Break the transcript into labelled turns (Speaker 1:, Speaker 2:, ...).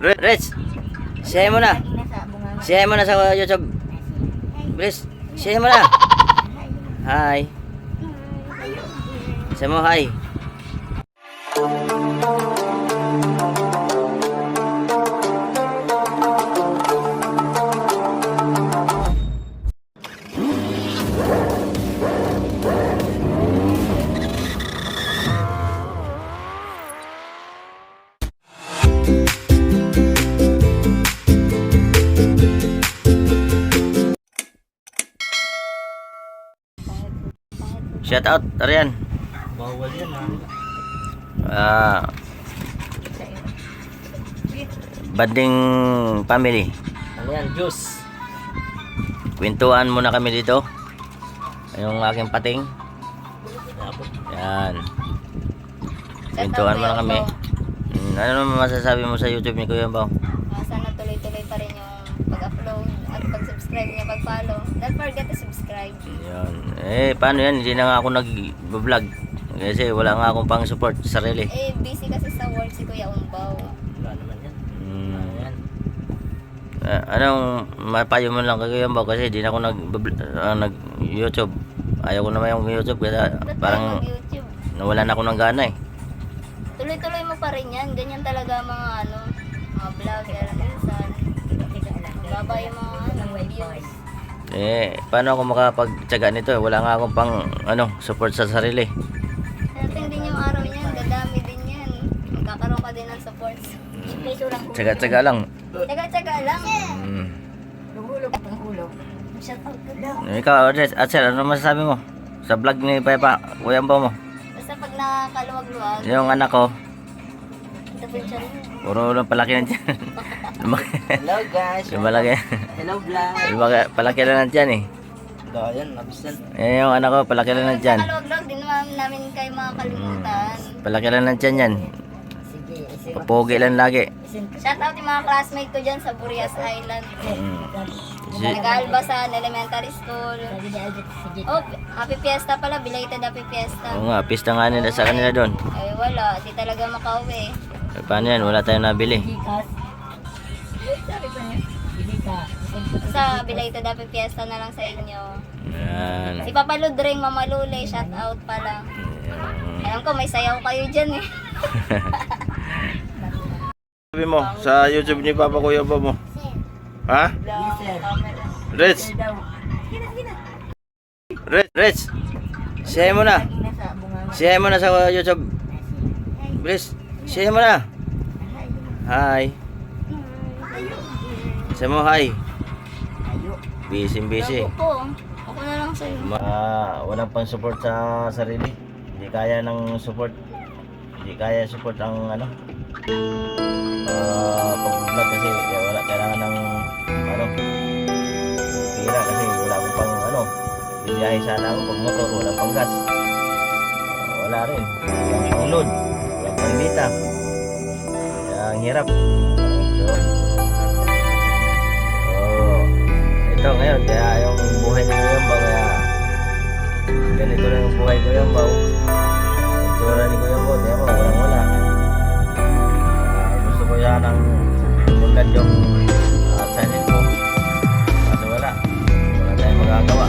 Speaker 1: Rich, share mo na. Share mo na sa YouTube. Rich, share mo na. Hi. Share mo hi. Shout out, Arian.
Speaker 2: Bawal yan
Speaker 1: Banding family.
Speaker 2: Ano yan? Juice.
Speaker 1: Kwentuhan muna kami dito. Yung aking pating. Yan. Kwentuhan muna kami. Ano naman masasabi mo sa YouTube ni Kuya Bao?
Speaker 3: Sana tuloy-tuloy pa rin yung pag-upload at pag-subscribe niya, pag-follow. Don't forget to subscribe.
Speaker 1: Yan. Paano yan? Hindi na nga ako nag-vlog. Kasi wala nga akong pang support sa sarili.
Speaker 3: Busy kasi sa work si Kuya Umbaw.
Speaker 2: Wala naman yan. Yan.
Speaker 1: Anong mapayo mo lang kay Kuya Bao? Kasi hindi na ako nag-YouTube. Ayaw ko naman yung YouTube kaya parang
Speaker 3: YouTube.
Speaker 1: nawalan ako ng gana eh.
Speaker 3: Tuloy-tuloy mo pa rin yan. Ganyan talaga mga mga vlog, minsan. Baba yung mga views.
Speaker 1: Paano ako makapagtyaga nito? Wala nga akong pang support sa sarili.
Speaker 3: Dating din yung araw niyan, dadami din yan. Magkakaroon ka din ng support.
Speaker 1: Tsaga-tsaga lang.
Speaker 3: Tsaga-tsaga lang.
Speaker 1: Ikaw, Adsel, ano masasabi mo sa vlog ni Pepa, Kuya Bao mo?
Speaker 3: Basta pag nakaluwag-luwag,
Speaker 1: Yung anak ko,
Speaker 3: ito po siya rin.
Speaker 1: puro lang palaki na dyan.
Speaker 2: Hello guys.
Speaker 1: Lumalaki.
Speaker 2: Hello vlog.
Speaker 1: Palaki na dyan eh.
Speaker 2: Ayan, nabisan.
Speaker 1: Yung anak ko, palaki na dyan.
Speaker 3: Nakaluwag-luwag, din naman namin kayo makakalimutan.
Speaker 1: Palaki na dyan yan. Papogi lang lagi.
Speaker 3: Shout out yung mga classmate ko dyan sa Burias Island.
Speaker 1: Si-
Speaker 3: Nag-Albasan Elementary School. Oh, happy fiesta pala. Belated happy fiesta.
Speaker 1: Oo nga, pista nga nila sa kanila doon.
Speaker 3: Ay wala, di talaga makauwi.
Speaker 1: Paano yan? Wala tayong nabili.
Speaker 3: Sa belated happy fiesta na lang sa inyo.
Speaker 1: Yan.
Speaker 3: Si Papa Ludring, Mama Lule, shout out pala. Alam ko may sayaw kayo dyan eh.
Speaker 1: Sabi mo, sa YouTube ni Papa Kuya Bao mo. Ha? Rich, share mo na. Share mo na sa YouTube. Rich, share mo na. Hi. Share mo hi. Busy.
Speaker 3: Ako na lang sa'yo.
Speaker 1: Walang pang support sa sarili. Hindi kaya ng support. Hindi kaya support ang pag-vlog kasi wala kailangan ng pira kasi wala akong pang biyahe sana ako pag motor, wala pang gas. Wala rin. Walang pang load. Walang pang data. Kaya ang hirap. Ito ngayon, kaya yung buhay ni Kuya Bao, kaya ganito lang yung buhay ni Kuya Bao. Yung tura ni Kuya Bao, kaya walang wala. Gusto ko yan ang tulad yung channel ko. Kasi wala tayong magagawa.